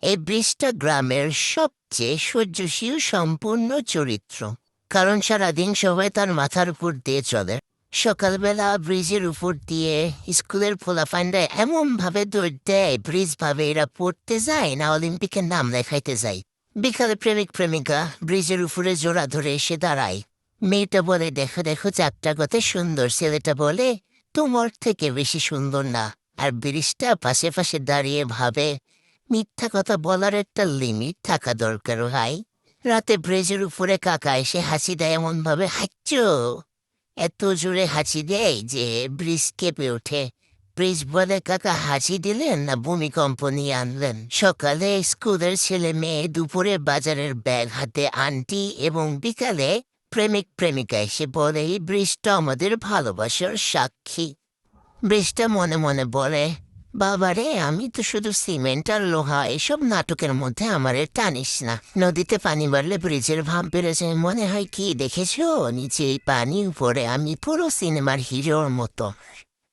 এই ব্রিজটা গ্রামের সবচেয়ে সহ্যশীল সম্পূর্ণ চরিত্র, কারণ সারাদিন সবাই তার মাথার উপর দিয়ে চলে। সকালবেলা ব্রিজের উপর দিয়ে স্কুলের পোলাপাইনরা এমনভাবে দৌড় দেয়, ব্রিজ ভাবে এরা পড়তে যায় না অলিম্পিকের নাম লেখাইতে যায়। বিকালে প্রেমিক প্রেমিকা ব্রিজের উপরে জোড়া ধরে এসে দাঁড়ায়। মেয়েটা বলে, দেখো দেখো চারটা কত সুন্দর। ছেলেটা বলে, তোমার থেকে বেশি সুন্দর না। আর ব্রিজটা পাশে পাশে দাঁড়িয়ে ভাবে, মিথ্যা কথা বলার একটা লিমিট থাকা দরকার ভাই। রাতে ব্রিজের উপরে কাকা এসে হাসি দেয়, এমন ভাবে হাঁচো, এত জোরে হাসি দেয় যে ব্রিজ কেঁপে ওঠে। ব্রিজ বলে, কাকা হাসি দিলেন না ভূমিকম্প নিয়ে আনলেন? সকালে স্কুলের ছেলে মেয়ে, দুপুরে বাজারের ব্যাগ হাতে আন্টি, এবং বিকালে প্রেমিক প্রেমিকা এসে বলে, এই ব্রিজটা আমাদের ভালোবাসার সাক্ষী। ব্রিজটা মনে মনে বলে, বাবারে, আমি তো শুধু সিমেন্ট আর লোহা, এসব নাটকের মধ্যে আমারে টানিস না। নদীতে পানি বাড়লে ব্রিজের ভাব বেড়ে যায়, মনে হয় কি দেখেছো, নিচে এই পানি, উপরে আমি, পুরো সিনেমার হিরোর মতো।